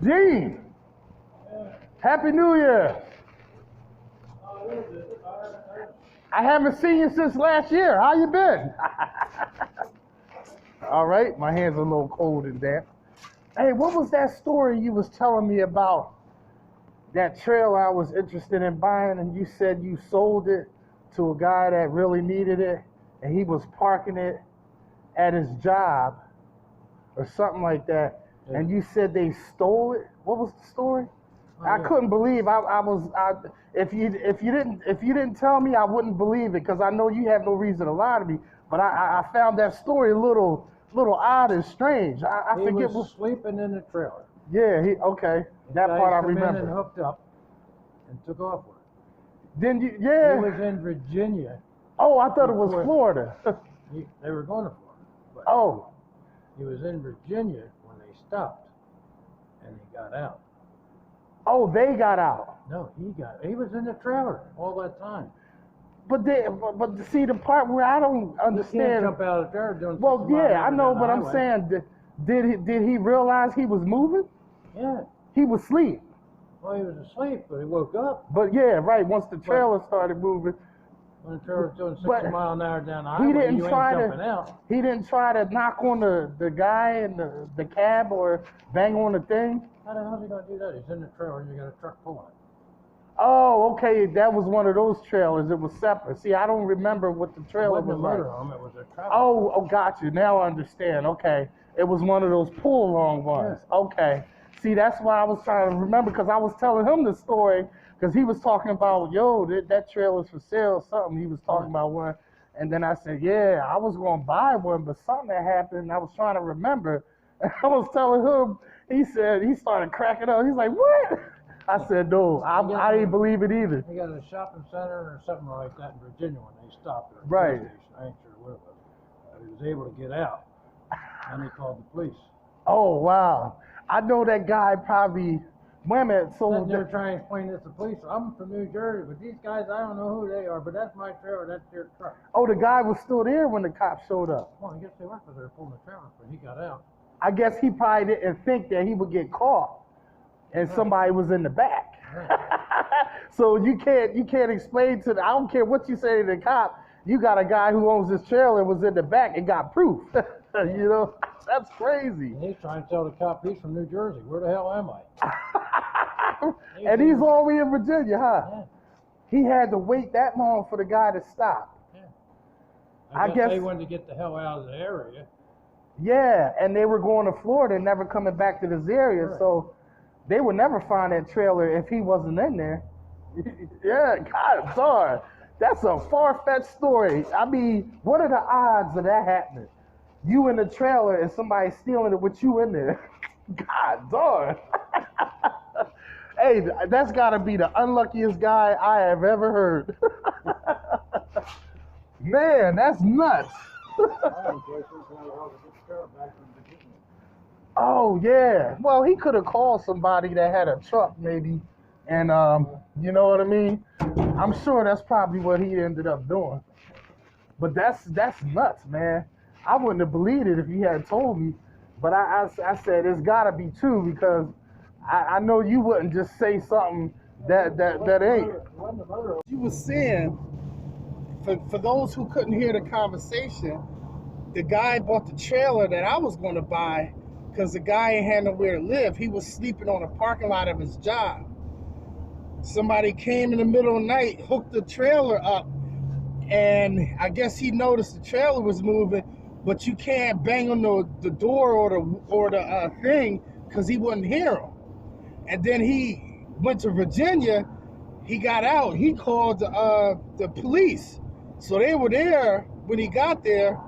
Gene, Happy New Year. I haven't seen you since last year. How you been? All right, my hands are a little cold and damp. Hey, what was that story you was telling me about that trailer I was interested in buying, and you said you sold it to a guy that really needed it, and he was parking it at his job or something like that, yeah. And you said they stole it? What was the story? Oh, I couldn't believe if you didn't tell me, I wouldn't believe it, because I know you have no reason to lie to me. But I found that story a little odd and strange. I think it was sleeping in the trailer. Yeah, okay. That part I remember. In and hooked up and took off with it. Then you, yeah. He was in Virginia. Oh, I thought it was Florida. They were going to Florida. Oh. He was in Virginia when they stopped, and he got out. Oh, they got out. No, he was in the trailer all that time. But see, the part where I don't understand. You can't jump out of the trailer doing. Well, yeah, I know, but I'm saying, did he realize he was moving? Yeah. He was asleep. Well, he was asleep, but he woke up. But yeah, right. Once the trailer started moving. When the trailer was doing 60 miles an hour down the highway, you ain't jumping out. He didn't try to knock on the guy in the cab or bang on the thing? How the hell is he going to do that? He's in the trailer and you got a truck pulling it. Oh, okay. That was one of those trailers. It was separate. See, I don't remember what the trailer was like. It was a trailer. Oh, got you. Now I understand. Okay. It was one of those pull-along ones. Yeah. Okay. See, that's why I was trying to remember, because I was telling him the story, because he was talking about, yo, that trailer's for sale or something. He was talking about one. And then I said, yeah, I was going to buy one, but something had happened, and I was trying to remember. And I was telling him, he started cracking up. He's like, what? I said, no, I didn't believe it either. He got a shopping center or something like that in Virginia when they stopped at right. Station. I ain't sure what it was. He was able to get out, and he called the police. Oh, wow. I know that guy probably, wait a minute. So they're trying to explain this to the police. I'm from New Jersey, but these guys, I don't know who they are, but that's my trailer, that's their truck. Oh, the guy was still there when the cops showed up. Well, I guess they were, because they were pulling the trailer, but he got out. I guess he probably didn't think that he would get caught. And somebody was in the back. So you can't explain to I don't care what you say to the cop, you got a guy who owns this trailer and was in the back and got proof. You know, that's crazy. And he's trying to tell the cop he's from New Jersey. Where the hell am I? And he's all the way in Virginia, huh? Yeah. He had to wait that long for the guy to stop. Yeah. I guess they wanted to get the hell out of the area. Yeah, and they were going to Florida and never coming back to this area, right. So they would never find that trailer if he wasn't in there. Yeah, God, sorry. That's a far-fetched story. I mean, what are the odds of that happening? You in the trailer and somebody stealing it with you in there. God, darn. Hey, that's got to be the unluckiest guy I have ever heard. Man, that's nuts. Oh, yeah. Well, he could have called somebody that had a truck maybe, and you know what I mean? I'm sure that's probably what he ended up doing. But that's nuts, man. I wouldn't have believed it if he had told me. But I said it's got to be true, because I know you wouldn't just say something that ain't. You were saying, for those who couldn't hear the conversation, the guy bought the trailer that I was going to buy because the guy ain't had nowhere to live. He was sleeping on a parking lot of his job. Somebody came in the middle of the night, hooked the trailer up, and I guess he noticed the trailer was moving, but you can't bang on the door or the thing because he wouldn't hear him. And then he went to Virginia. He got out. He called the police. So they were there when he got there.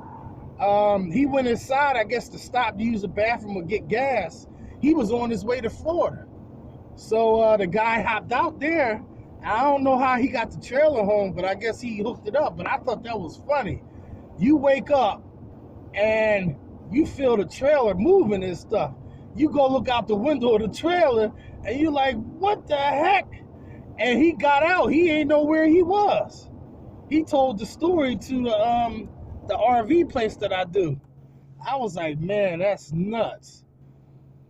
He went inside, I guess, to stop to use the bathroom or get gas. He was on his way to Florida. So the guy hopped out there. I don't know how he got the trailer home, but I guess he hooked it up. But I thought that was funny. You wake up and you feel the trailer moving and stuff. You go look out the window of the trailer and you're like, what the heck? And he got out. He ain't know where he was. He told the story to the RV place that I do. I was like, man, that's nuts.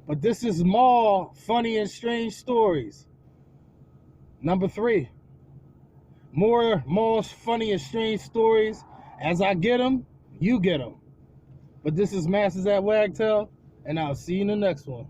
But this is more funny and strange stories. Number 3. More funny and strange stories. As I get them, you get them. But this is Masters at Wagtail, and I'll see you in the next one.